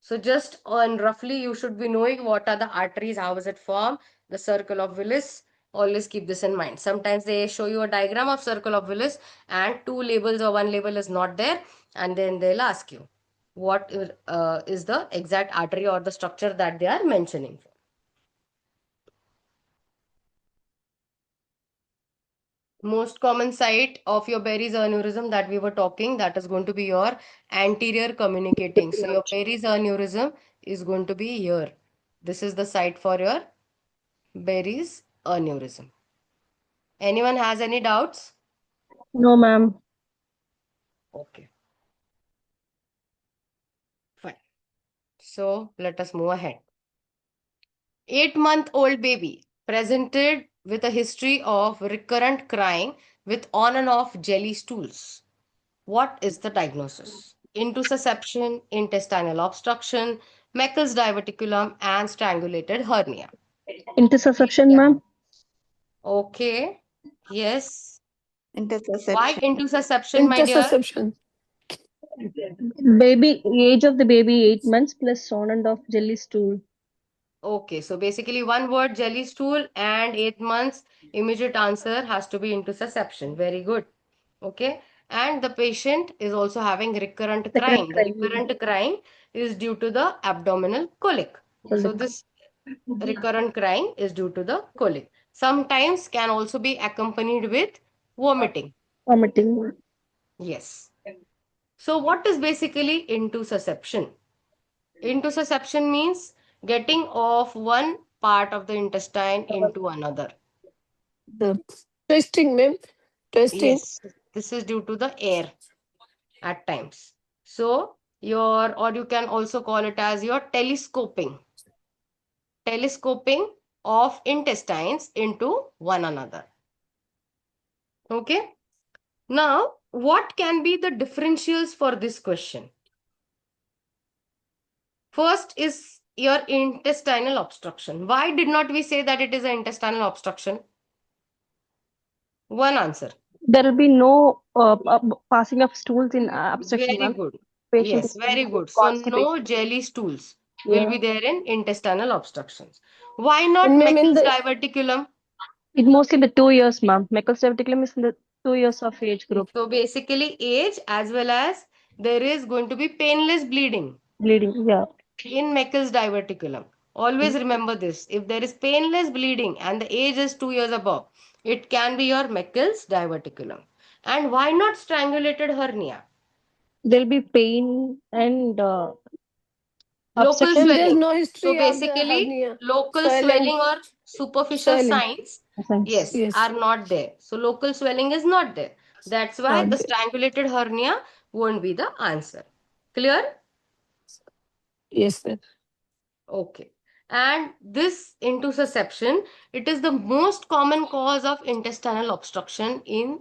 So just on roughly, you should be knowing what are the arteries, how is it formed, the circle of Willis. Always keep this in mind. Sometimes they show you a diagram of circle of Willis and two labels or one label is not there, and then they'll ask you what is the exact artery or the structure that they are mentioning. Most common site of your Berry's aneurysm that we were talking, that is going to be your anterior communicating. So your Berry's aneurysm is going to be here. This is the site for your Berry's aneurysm. Anyone has any doubts? No, ma'am. Okay. Fine. So let us move ahead. 8-month-old baby presented with a history of recurrent crying with on and off jelly stools. What is the diagnosis? Intussusception, intestinal obstruction, Meckel's diverticulum, and strangulated hernia. Intussusception, ma'am. Okay. Yes. Why Intersusception. intussusception, my dear? Intersusception. Baby, age of the baby 8 months plus on and off jelly stool. Okay, so basically one word jelly stool and 8 months. Immediate answer has to be intussusception. Very good. Okay. And the patient is also having recurrent crying. The recurrent crying is due to the abdominal colic. So this recurrent crying is due to the colic. Sometimes can also be accompanied with vomiting. Vomiting. Yes. So what is basically intussusception? Intussusception means getting off one part of the intestine into another. The twisting, ma'am. Twisting. Yes, this is due to the air at times. So your, or you can also call it as your telescoping. Telescoping of intestines into one another. Okay. Now, what can be the differentials for this question? First is your intestinal obstruction. Why did not we say that it is an intestinal obstruction? One answer. There will be no passing of stools in obstruction. Very good. Yes, very good. So no jelly stools will be there in intestinal obstructions. Why not Meckel's diverticulum? It mostly in the 2 years, ma'am. Meckel's diverticulum is in the 2 years of age group. So basically age as well as there is going to be painless bleeding. Bleeding, yeah. In Meckel's diverticulum. Always remember this. If there is painless bleeding and the age is 2 years above, it can be your Meckel's diverticulum. And why not strangulated hernia? There'll be pain and local Then there's swelling. no history So of the basically, hernia. local Swelling. swelling or superficial Swelling. signs, yes, Yes. are not there. So local swelling is not there. That's why Not the there. strangulated hernia won't be the answer. Clear? Yes, sir. Okay. And this intussusception, it is the most common cause of intestinal obstruction in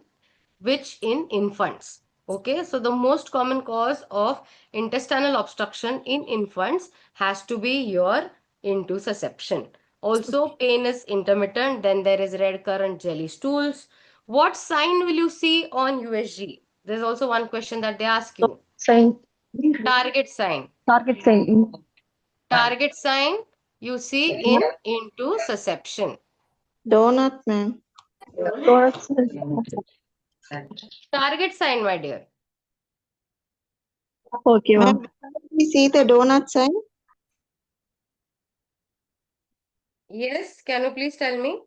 infants. Okay, so the most common cause of intestinal obstruction in infants has to be your intussusception. Also, pain is intermittent. Then there is red currant jelly stools. What sign will you see on USG? There's also one question that they ask you. sign. Target sign. Target sign. Target sign you see in intussusception. Donut, ma'am. Target sign, my dear. Okay, ma'am. Ma'am, we see the donut sign? Yes, can you please tell me?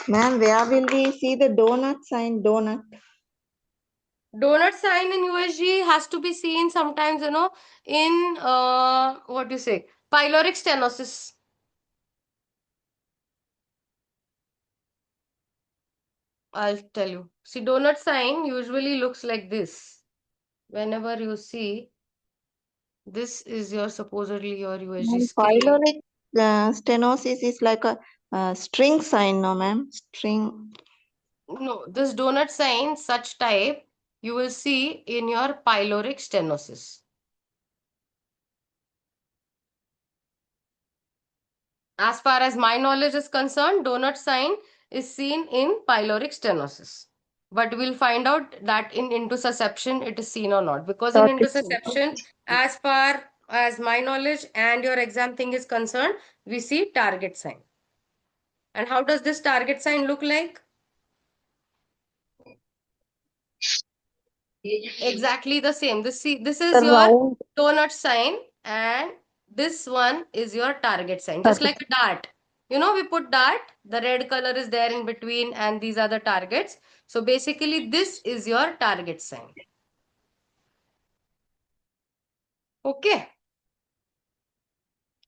Ma'am, where will we see the donut sign? Donut. Donut sign in USG has to be seen sometimes, in what do you say, pyloric stenosis. I'll tell you. See, donut sign usually looks like this. Whenever you see, this is your supposedly your USG screen. Pyloric stenosis is like a string sign, no, ma'am? String. No, this donut sign, such type, you will see in your pyloric stenosis. As far as my knowledge is concerned, donut sign is seen in pyloric stenosis. But we'll find out that in intussusception it is seen or not. Because in intussusception, as far as my knowledge and your exam thing is concerned, we see target sign. And how does this target sign look like? Exactly the same. This is your donut sign, and this one is your target sign, just like a dart. You know, we put dart, the red color is there in between, and these are the targets. So basically, this is your target sign. Okay.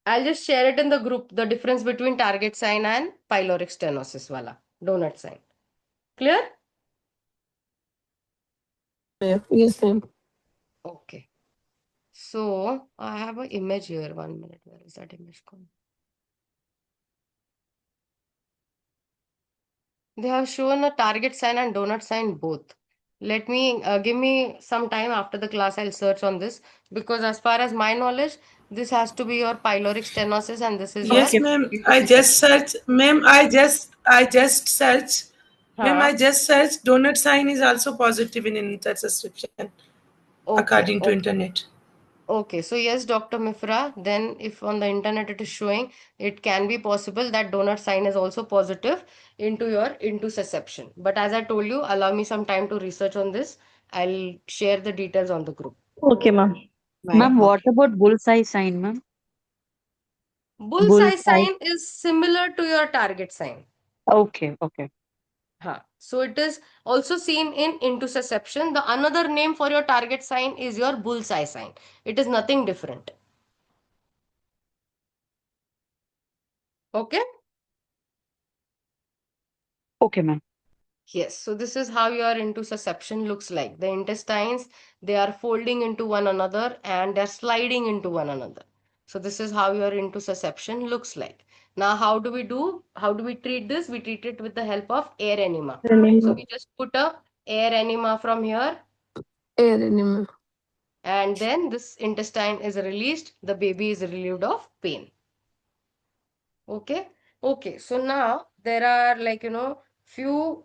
I'll just share it in the group, the difference between target sign and pyloric stenosis wala, donut sign. Clear? Yes, ma'am. Okay. So I have an image here. 1 minute. Where is that image gone? They have shown a target sign and donut sign both. Let me give me some time after the class. I'll search on this because as far as my knowledge, this has to be your pyloric stenosis and this is Yes, your ma'am. I just intussusception. searched, ma'am. I just searched, ma'am. I Huh? just searched. Donut sign is also positive in intersusception, Okay, according to okay. internet. Okay, so yes, Dr. Mifra, then if on the internet it is showing, it can be possible that donut sign is also positive into your intussusception. But as I told you, allow me some time to research on this. I'll share the details on the group. Okay, ma'am. Ma'am, what Okay. about bullseye sign, ma'am? Bullseye Bullseye. sign is similar to your target sign. Okay, okay. Huh. So it is also seen in intussusception. The another name for your target sign is your bullseye sign. It is nothing different. Okay? Okay, ma'am. Yes. So this is how your intussusception looks like. The intestines, they are folding into one another and they're sliding into one another. So this is how your intussusception looks like. Now, how do we do? How do we treat this? We treat it with the help of air enema. So we just put a air enema from here Air enema. and then this intestine is released, the baby is relieved of pain. Okay. Okay, so now there are like few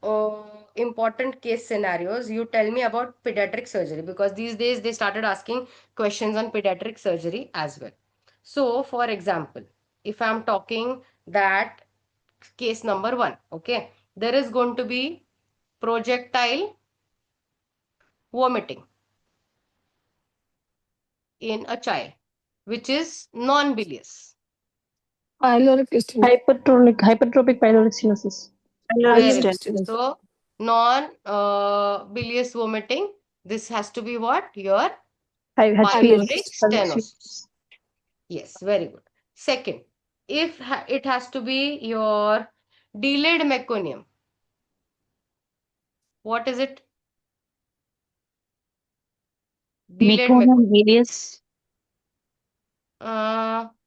important case scenarios. You tell me about pediatric surgery because these days they started asking questions on pediatric surgery as well. So for example, if I'm talking that case number 1, okay, there is going to be projectile vomiting in a child, which is non-bilious. Pyloric stenosis. Hypertrophic pyloric stenosis. Very Pyloric good. stenosis. So, non-bilious vomiting, this has to be what? Your pyloric stenosis. Yes, very good. Second, if it has to be your delayed meconium. What is it? Delayed Meconium meconium. ileus.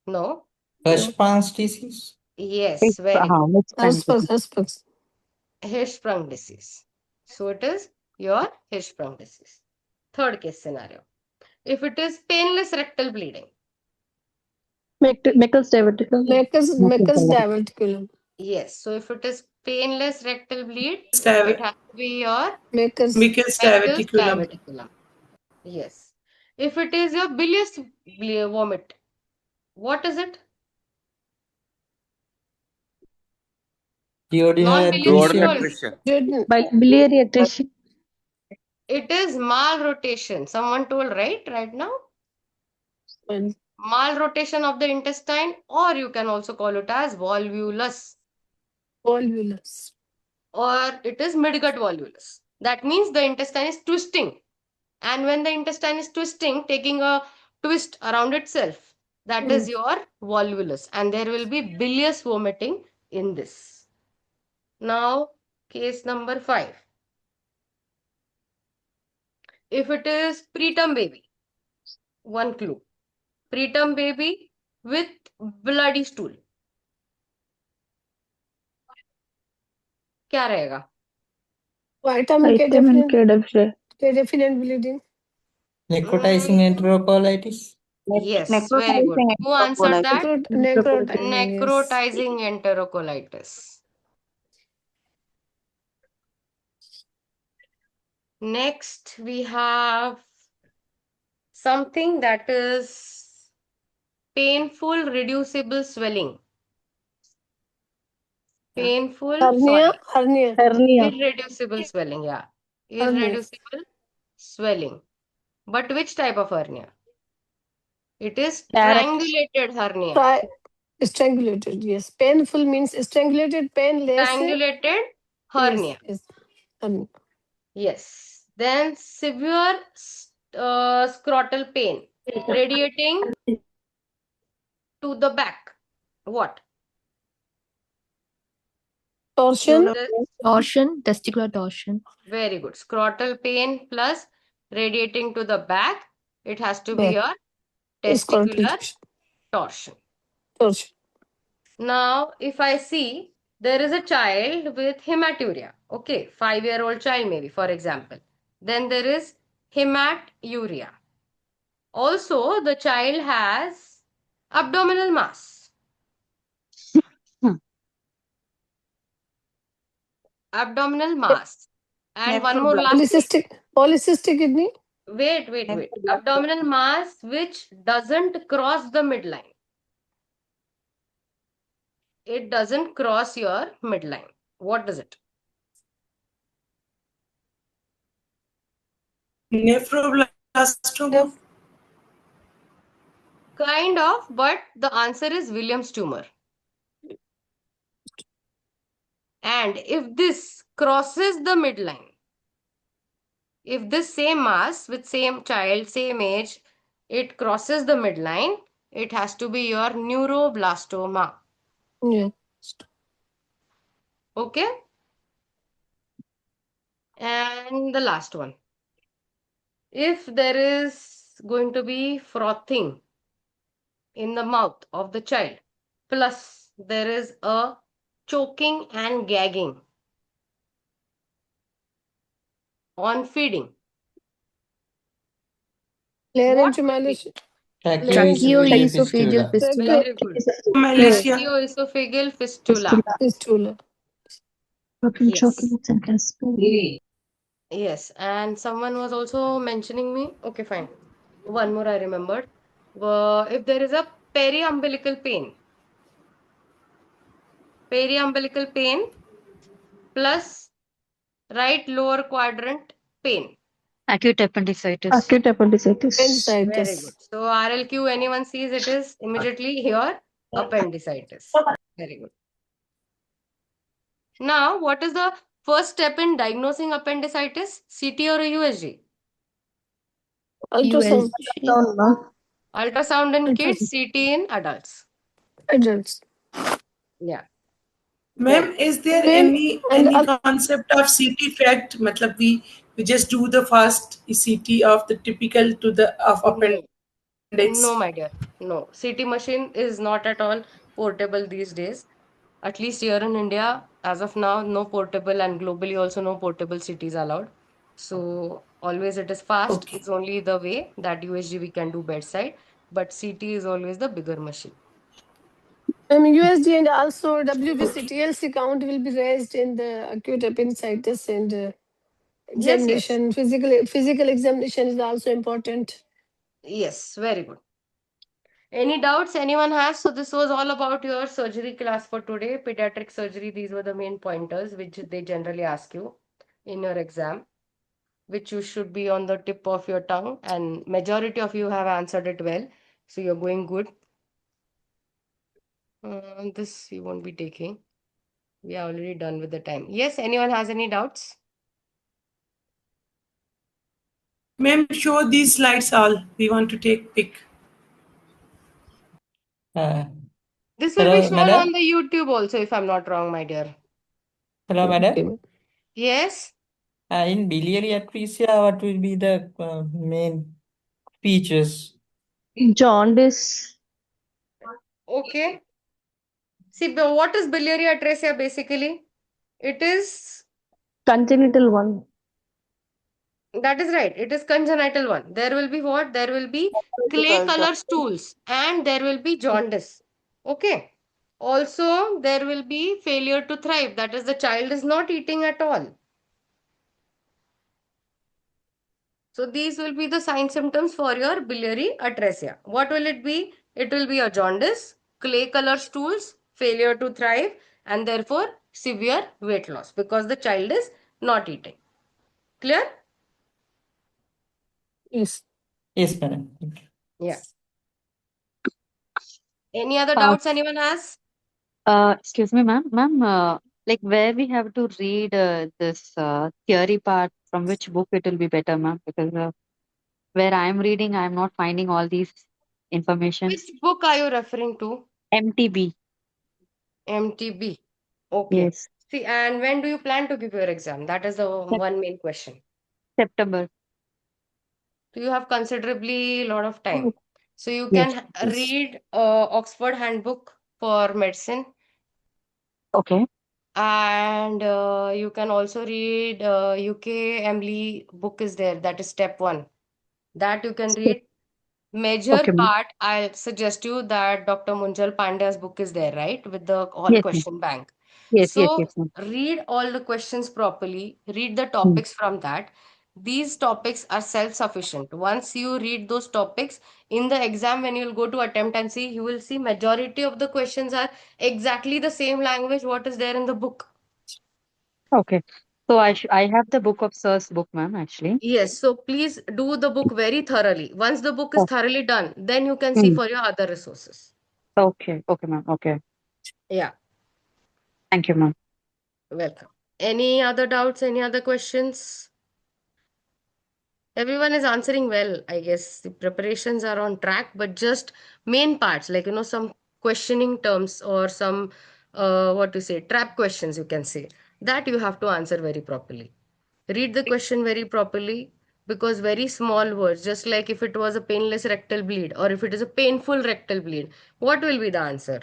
No. Hirschsprung's disease. Yes, very good. Hesperus. Hirschsprung disease. So it is your Hirschsprung disease. Third case scenario. If it is painless rectal bleeding. Meckel's diverticulum. Meckel's diverticulum. Yes, so if it is painless rectal bleed, Stav- it has to be your Meckel's Mickel's Meckel's diverticulum. diverticulum. Yes. If it is your bilious vomit, what is it? Non-bilious, you Duodenal told me. atresia. Biliary atresia. It is malrotation. Someone told, right now? Malrotation of the intestine, or you can also call it as volvulus. volvulus. Or it is midgut volvulus. That means the intestine is twisting. And when the intestine is twisting, taking a twist around itself, that is your volvulus. And there will be bilious vomiting in this. Now, Case number 5. If it is preterm baby, one clue. Preterm baby with bloody stool. क्या रहेगा? Vitamin K Vitamin K deficient, deficient. deficient bleeding. Necrotizing enterocolitis. Yes, very good. Necrotizing Who answered that? Necrotizing, yes. Necrotizing enterocolitis. Next, we have something that is painful reducible swelling. Painful, Hernia, sorry, hernia. irreducible swelling, yeah. Hernia. Irreducible swelling. But which type of hernia? It is strangulated hernia. Strangulated, yes. Painful means strangulated, painless. Strangulated hernia. Yes, hernia. Yes. Then severe scrotal pain radiating to the back. What? Torsion. Torsion, testicular torsion. Very good. Scrotal pain plus radiating to the back. It has to be Back. your Scrotal testicular torsion. torsion. Now, if I see there is a child with hematuria, okay, 5-year-old child maybe, for example. Then there is hematuria. Also, the child has abdominal mass. Abdominal mass. And one more last thing. Polycystic kidney. Wait. Abdominal mass which doesn't cross the midline. It doesn't cross your midline. What is it? Nephroblastoma. Kind of, but the answer is Williams tumor. And if this crosses the midline, if this same mass with same child, same age, it crosses the midline, it has to be your neuroblastoma. Yeah. Okay? And the last one. If there is going to be frothing in the mouth of the child, plus there is a choking and gagging on feeding. Laryngeal Tracheoesophageal fistula. Very good. Malaysia. Tracheoesophageal fistula. Fistula. Yes. Yes, and someone was also mentioning me. Okay, fine. One more I remembered. If there is a periumbilical pain plus right lower quadrant pain. Acute appendicitis. Acute appendicitis. Very good. So RLQ, anyone sees it is immediately your appendicitis. Very good. Now, what is the first step in diagnosing appendicitis? CT or USG? Ultrasound. Ultrasound in kids, CT in adults. Adults. Yeah. Ma'am, is there any concept of CT fact? Matlab we just do the fast CT of the typical to the of appendix. No, my dear. No. CT machine is not at all portable these days. At least here in India, as of now, no portable, and globally also no portable CTs allowed. So always it is fast. Okay. It's only the way that USG we can do bedside, but CT is always the bigger machine. USG and also WBC TLC count will be raised in the acute appendicitis and examination. Yes. Physical examination is also important. Yes, very good. Any doubts anyone has? So this was all about your surgery class for today. Pediatric surgery, these were the main pointers which they generally ask you in your exam, which you should be on the tip of your tongue, and majority of you have answered it well. So you're going good. This you won't be taking. We are already done with the time. Yes, anyone has any doubts? Ma'am, show these slides all. We want to take pic. This will be shown on the YouTube also, if I'm not wrong, my dear. Hello, madam. Yes. In biliary atresia, what will be the main features? Jaundice. Okay. See, what is biliary atresia basically? It is, Congenital one. that is right. It is congenital one. There will be what? There will be clay Pathological color job. stools and there will be jaundice. Okay. Also, there will be failure to thrive. That is, the child is not eating at all. So these will be the sign symptoms for your biliary atresia. What will it be? It will be a jaundice, clay color stools, failure to thrive, and therefore severe weight loss because the child is not eating. Clear? Yes. Yes, madam. Yeah. Any other Uh, doubts anyone has? excuse me, ma'am. Ma'am, like where we have to read this theory part, from which book it will be better, ma'am? Because where I am reading, I am not finding all these informations. Which book are you referring to? MTB. MTB. Okay. Yes. See, and when do you plan to give your exam? That is the Sep- one main question. September. So you have considerably lot of time. Oh, So you yes. can Yes. read Oxford Handbook for Medicine, Okay. and you can also read UK EMREE book is there. That is step one. That you can Sep- read. Major Okay, ma'am. part, I'll suggest you that Dr. Munjal Pandya's book is there, right? With the all Yes, ma'am. question bank. Yes, yes, So yes, ma'am. read all the questions properly, read the Hmm. topics from that. These topics are self-sufficient. Once you read those topics in the exam, when you'll go to attempt and see, you will see majority of the questions are exactly the same language what is there in the book. Okay. So I have the book of Sir's book, ma'am, actually. Yes, so please do the book very thoroughly. Once the book is Oh. thoroughly done, then you can see Hmm. for your other resources. Okay. Okay, ma'am. Okay. Yeah, Thank you, ma'am. welcome. Any other doubts? Any other questions? Everyone is answering well, I guess. The preparations are on track, but just main parts, like, some questioning terms or some, what to say, trap questions, you can say, that you have to answer very properly. Read the question very properly because very small words, just like if it was a painless rectal bleed or if it is a painful rectal bleed, what will be the answer?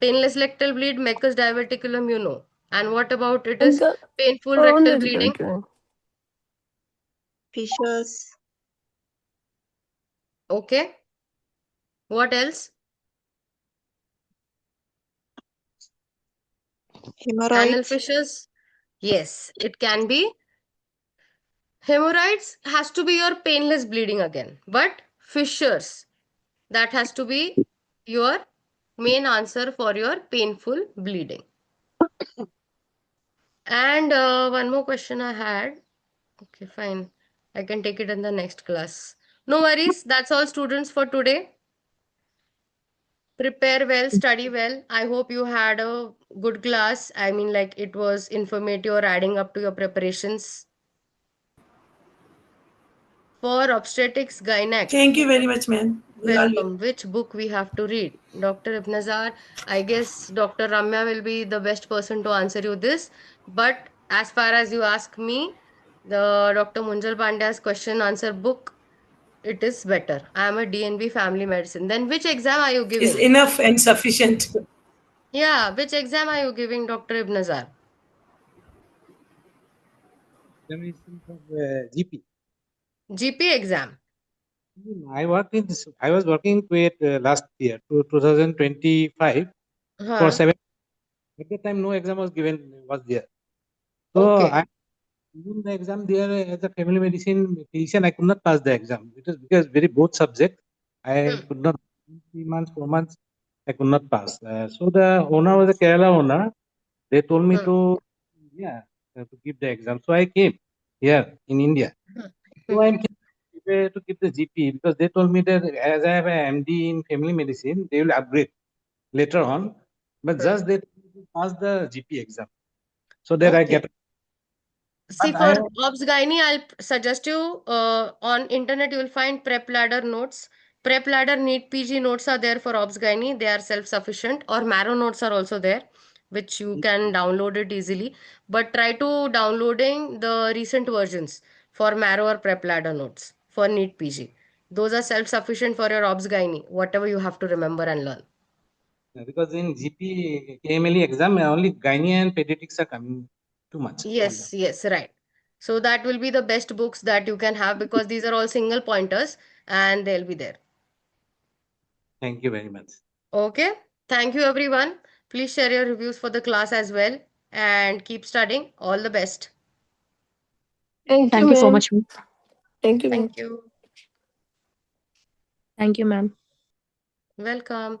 Painless rectal bleed, Meckel's diverticulum, you know. And what about it is The painful oh, rectal no, bleeding? okay. Fissures, Okay. What else? Anal hemorrhoids, fissures? Yes, it can be. Hemorrhoids has to be your painless bleeding again. But fissures, that has to be your main answer for your painful bleeding. And one more question I had. Okay, fine. I can take it in the next class. No worries. That's all, students, for today. Prepare well, study well. I hope you had a good class. I mean, like it was informative or adding up to your preparations. For obstetrics, GYNEC, Thank you very much, ma'am. We all will. welcome. Which book we have to read? Dr. Ibnazar, I guess Dr. Ramya will be the best person to answer you this. But as far as you ask me, the Dr. Munjal Pandya's question answer book, it is better. I am a DNB family medicine. Then which exam are you Is giving? enough and sufficient. Yeah, which exam are you giving, Dr. Ibnazar? Examination for GP. GP exam. I worked in this. I was working with last year, 2025, for Huh. 7. At that time, no exam was given. Was there? So Okay. I given the exam there as a family medicine physician. I could not pass the exam. It was because very both subject. I Hmm. could not 3 months, 4 months. I could not pass. So the owner was a Kerala owner. They told me Hmm. to to give the exam. So I came here in India. So I'm prepared to keep the GP because they told me that as I have an MD in family medicine, they will upgrade later on. But Hmm. just they told me to pass the GP exam so that I Okay. get. See, But I for Obs Gynae, I'll suggest you on internet you will find Prep Ladder notes. Prep Ladder NEET PG notes are there for Obs Gynae. They are self-sufficient, or Marrow notes are also there. which you can download it easily. But try to downloading the recent versions for Marrow or Prep Ladder notes for NEET PG. Those are self-sufficient for your OBS gynae, whatever you have to remember and learn. Because in GP KMLE exam, only gynae and pediatrics are coming too much. Yes, yes, right. So that will be the best books that you can have because these are all single pointers and they'll be there. Thank you very much. Okay. Thank you, everyone. Please share your reviews for the class as well and keep studying. All the best. Thank you, Thank you so ma'am. much, ma'am. Thank you, ma'am. Thank you. Thank you, ma'am. Welcome.